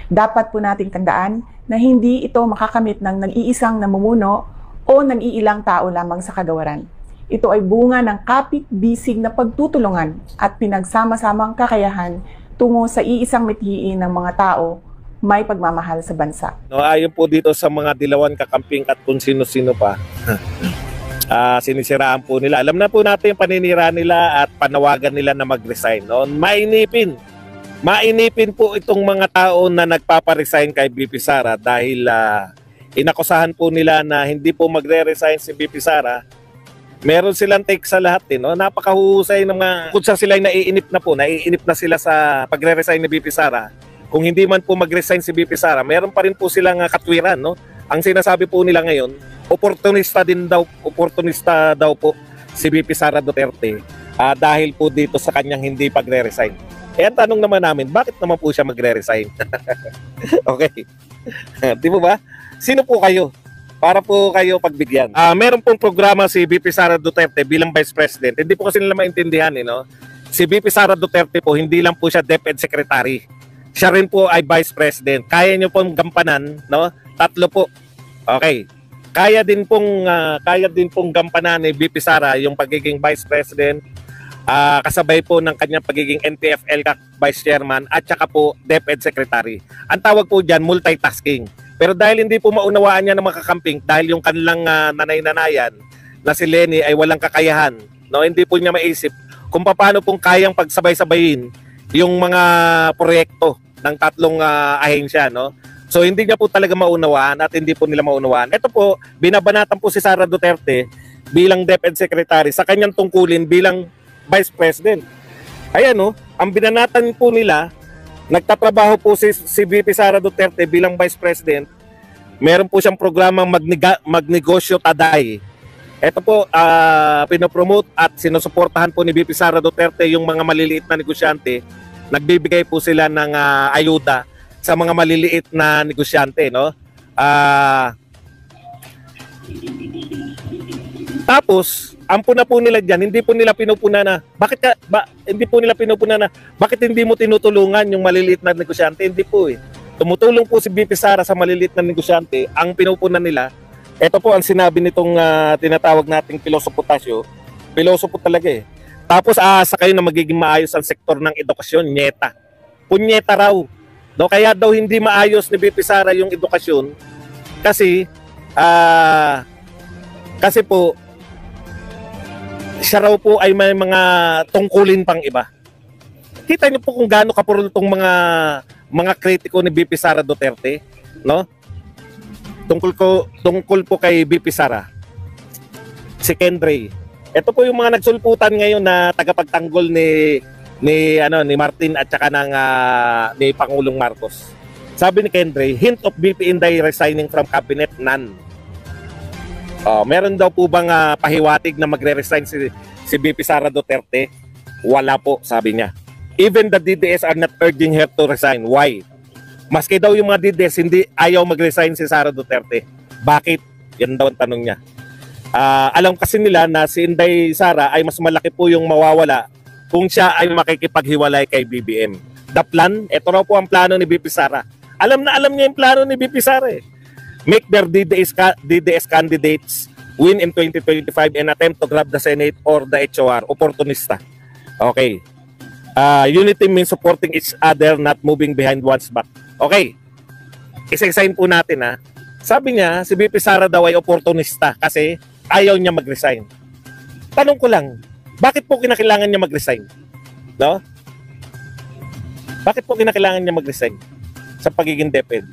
Dapat po nating tandaan na hindi ito makakamit ng nag-iisang namumuno o nag-iilang tao lamang sa kagawaran. Ito ay bunga ng kapit-bisig na pagtutulungan at pinagsama-samang kakayahan tungo sa iisang mithiin ng mga tao may pagmamahal sa bansa. No, ayon po dito sa mga dilawan kakamping at kung sino-sino pa, sinisiraan po nila. Alam na po natin yung paninira nila at panawagan nila na mag-resign. No? Mainipin po itong mga tao na nagpaparesign kay BP Sara dahil inakusahan po nila na hindi po magre-resign si BP Sara. Meron silang take sa lahat no? Napakahusay ng mga kung saan sila naiinip na sila sa pagre-resign ni BP Sara. Kung hindi man po mag-resign si BP Sara, meron pa rin po silang katwiran. No? Ang sinasabi po nila ngayon, oportunista daw po si BP Sara Duterte dahil po dito sa kanyang hindi pagre-resign. Ang tanong naman namin, bakit naman po siya magre-resign? Okay. Di mo ba? Sino po kayo? Para po kayo pagbigyan. Meron pong programa si BP Sara Duterte bilang Vice President. Hindi po kasi nila maintindihan. No? Si BP Sara Duterte po, hindi lang po siya DepEd Secretary. Siya rin po ay Vice President. Kaya nyo pong gampanan, no? 3 po. Okay. Kaya din pong gampanan ni BP Sara yung pagiging Vice President, kasabay po ng kanyang pagiging NTFL Vice Chairman at saka po DepEd Secretary. Ang tawag po diyan multitasking. Pero dahil hindi po maunawaan niya ng mga kakamping, dahil yung kanilang nanay-nanayan na si Lenny ay walang kakayahan, no? Hindi po niya maisip kung paano pong kayang pagsabay-sabayin yung mga proyekto ng 3 ahensya, no? So hindi niya po talaga maunawaan at hindi po nila maunawaan. Ito po, binabanatan po si Sara Duterte bilang DepEd Secretary sa kanyang tungkulin bilang Vice President. Ayan, no? Ang binanatan po nila, nagtatrabaho po si VP Sara Duterte bilang Vice President. Meron po siyang programang Magnegosyo Taday. Ito po, pinopromote at sinusuportahan po ni VP Sara Duterte yung mga maliliit na negosyante. Nagbibigay po sila ng ayuda sa mga maliliit na negosyante, no? Tapos, ang puna po nila diyan, hindi po nila pinupuna na bakit hindi mo tinutulungan yung maliliit na negosyante? Hindi po eh. Tumutulong po si BP Sara sa maliliit na negosyante. Ang pinupuna nila, ito po ang sinabi nitong tinatawag nating pilosopo Tasyo. Pilosopo talaga eh. Tapos aasa kayo na magiging maayos ang sektor ng edukasyon, nyeta. Punyeta raw. No, kaya daw hindi maayos ni BP Sara yung edukasyon kasi po siya raw po ay may mga tungkulin pang iba. Kita niyo po kung gaano kapurol tong mga kritiko ni BP Sara Duterte, no? Tungkol po kay BP Sara. Si Kendray. Ito po yung mga nagsulputan ngayon na tagapagtanggol ni Martin at saka ni Pangulong Marcos. Sabi ni Kendray, hint of BP Inday resigning from cabinet, none. Meron daw po bang pahiwatig na magre-resign si BP Sara Duterte? Wala po, sabi niya. Even the DDS are not urging her to resign. Why? Maski daw yung mga DDS hindi ayaw mag-resign si Sara Duterte. Bakit? Yan daw ang tanong niya. Alam kasi nila na si Inday Sara ay mas malaki po yung mawawala kung siya ay makikipaghiwalay kay BBM. The plan, ito raw po ang plano ni BP Sara. Alam niya yung plano ni BP Sara eh. Make their DDS candidates win in 2025 and attempt to grab the Senate or the HOR. Opportunista. Okay. Unity means supporting each other, not moving behind one's back. Okay. Isa-isahin po natin ha. Sabi niya, si BP Sara daw ay opportunista kasi ayaw niya mag-resign. Tanong ko lang, bakit po kinakailangan niya mag-resign? No? Bakit po kinakailangan niya mag-resign sa pagiging DepEd?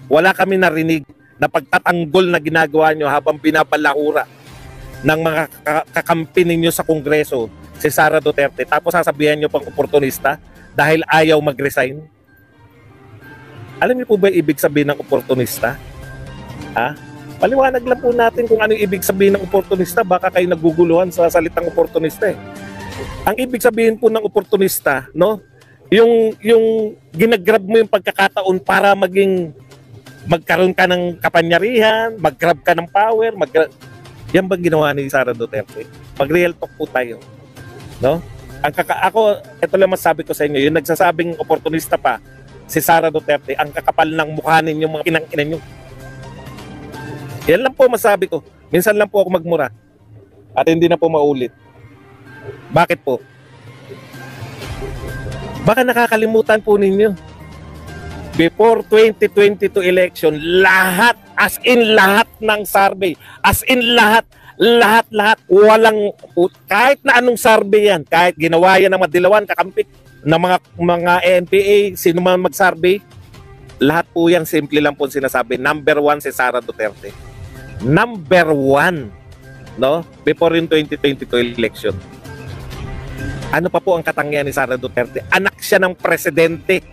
Wala kami narinig na pagtatanggol na ginagawa niyo habang pinapalahura ng mga kakampi ninyo sa Kongreso si Sara Duterte. Tapos sasabihan niyo pang oportunista dahil ayaw mag-resign. Alam niyo po ba yung ibig sabihin ng oportunista? Ha? Paliwanag lang po natin kung ano yung ibig sabihin ng oportunista. Baka kayo naguguluhan sa salitang oportunista eh. Ang ibig sabihin po ng oportunista, no? Yung ginagrab mo yung pagkakataon para magkaroon ka ng kapangyarihan, mag-grab ka ng power, yan bang ginawa ni Sara Duterte? Mag-real talk po tayo. No? Ako, ito lang masabi ko sa inyo, yung nagsasabing oportunista pa, si Sara Duterte, ang kakapal ng mukha ninyo mga kinang-ina nyo. Yan lang po masabi ko. Minsan lang po ako magmura. At hindi na po maulit. Bakit po? Baka nakakalimutan po ninyo. Before 2022 election, lahat, as in lahat ng survey, as in lahat, walang, kahit na anong survey yan, kahit ginawa yan ng Madilawan, Kakampik, ng mga NPA, sino man mag-survey, lahat po yan, simple lang po sinasabi, number 1 si Sara Duterte. Number 1, no? Before yung 2022 election. Ano pa po ang katangian ni Sara Duterte? Anak siya ng presidente.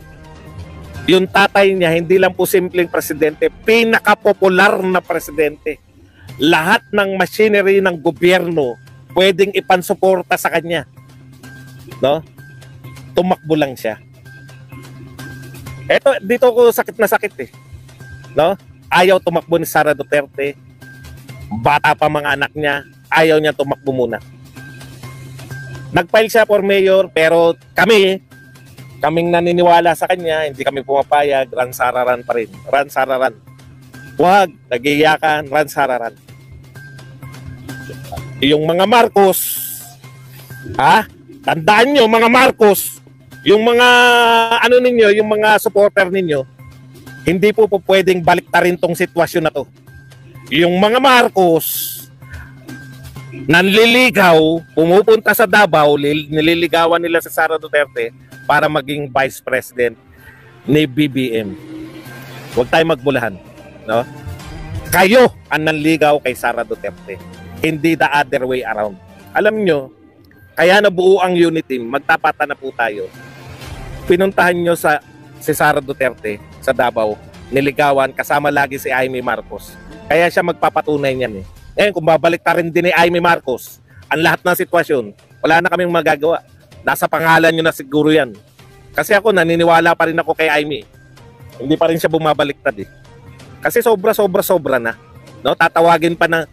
Yung tatay niya, hindi lang po simpleng presidente, pinakapopular na presidente. Lahat ng machinery ng gobyerno pwedeng ipansuporta sa kanya. No? Tumakbo lang siya. Eto, dito ko sakit na sakit eh. No? Ayaw tumakbo ni Sara Duterte. Bata pa mga anak niya, ayaw niya tumakbo muna. Nag-file siya for mayor, pero kaming naniniwala sa kanya, hindi kami pumapayag, ran-sararan pa rin. Ran-sararan. Huwag, nag-iyakan, ran-sararan. Yung mga Marcos, tandaan nyo mga Marcos, yung mga ano ninyo, yung mga supporter ninyo, hindi po pwedeng baliktarin tong sitwasyon na to. Yung mga Marcos, nanliligaw, pumupunta sa Davao, nililigawan nila si Sara Duterte para maging vice president ni BBM. Huwag tayo magbulahan, no? Kayo ang nanligaw kay Sara Duterte, hindi the other way around. Alam nyo, kaya nabuo ang unit team, magtapatan na po tayo. Pinuntahan nyo si Sara Duterte sa Davao, niligawan, kasama lagi si Amy Marcos. Kaya siya magpapatunay niyan eh. Ngayon, kung babalik ta rin din ni Amy Marcos, ang lahat ng sitwasyon, wala na kaming magagawa. Nasa pangalan nyo na siguro yan. Kasi ako, naniniwala pa rin ako kay Amy. Hindi pa rin siya bumabaliktad eh. Kasi sobra na. No? Tatawagin pa ng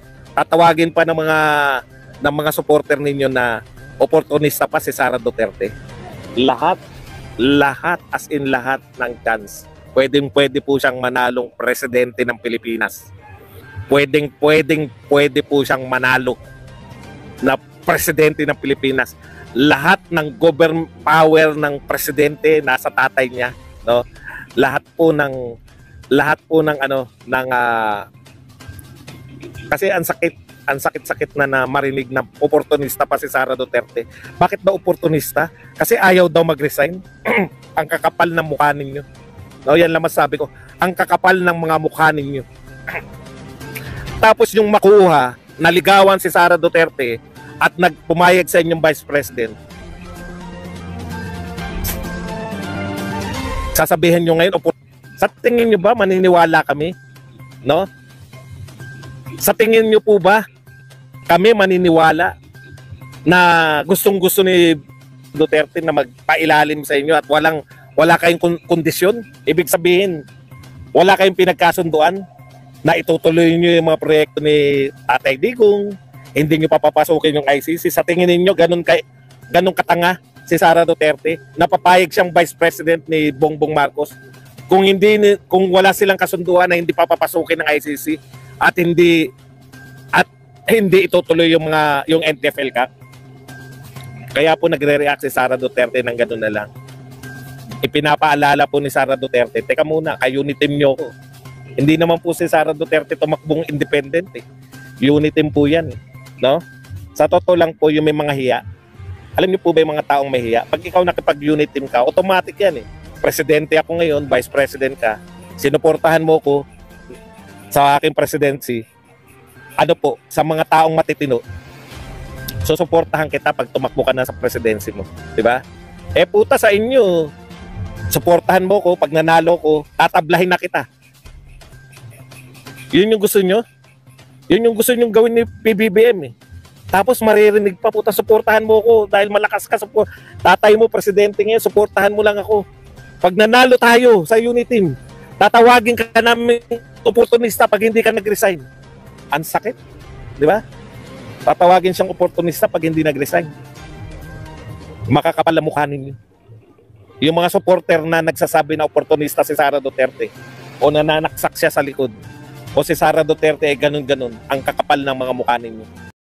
mga supporter ninyo na opportunista pa si Sara Duterte. Lahat as in lahat ng chance. Pwede po siyang manalong presidente ng Pilipinas. Pwede po siyang manalo na presidente ng Pilipinas. Lahat ng government power ng presidente nasa tatay niya, no? Lahat po ng kasi ang sakit na marinig na opportunista pa si Sara Duterte. Bakit ba opportunista? Kasi ayaw daw mag-resign. Ang kakapal ng mukha ninyo. No, yan lang masabi ko. Ang kakapal ng mga mukha ninyo. Tapos yung makuha, naligawan si Sara Duterte at nagpumayag sa inyong vice president. Sasabihin nyo ngayon, sa tingin nyo ba maniniwala kami? No? Sa tingin nyo po ba kami maniniwala na gustong-gusto ni Duterte na magpailalim sa inyo at wala kayong kondisyon? Ibig sabihin, wala kayong pinagkasunduan na itutuloy nyo yung mga proyekto ni Tatay Digong, hindi nyo papapasukin yung ICC. Sa tingin ninyo, ganun katanga si Sara Duterte, napapayag siyang vice president ni Bongbong Marcos. Kung wala silang kasunduan na hindi papapasukin ng ICC at hindi itutuloy yung NTFL Cup. Kaya po nagre-react si Sara Duterte ng ganun na lang. Ipinapaalala po ni Sara Duterte, teka muna, ka-unit team nyo ko. Hindi naman po si Sara Duterte tumakbong independent eh. Unit team po yan eh. No? Sa totoo lang po yung may mga hiya. Alam niyo po ba yung mga taong may hiya? Pag ikaw nakipag-unit team ka, automatic yan eh. Presidente ako ngayon, vice president ka. Sinuportahan mo ko sa aking presidency. Ano po, sa mga taong matitino, susuportahan kita pag tumakbo ka na sa presidency mo. Diba? Eh puta sa inyo, suportahan mo ko, pag nanalo ko, tatablahin na kita. Yun yung gusto nyo? Yun yung gusto nyo gawin ni PBBM eh. Tapos maririnig pa, puta, suportahan mo ko dahil malakas ka. Tatay mo, presidente ngayon, suportahan mo lang ako. Pag nanalo tayo sa unit team, tatawagin ka namin opportunista pag hindi ka nag-resign. Ang sakit, di ba? Tatawagin siyang opportunista pag hindi nag-resign. Makakapal ang mukha ninyo. Yung mga supporter na nagsasabi na oportunista si Sara Duterte o nananaksak siya sa likod o si Sara Duterte ay ganun-ganun ang kakapal ng mga mukha ninyo.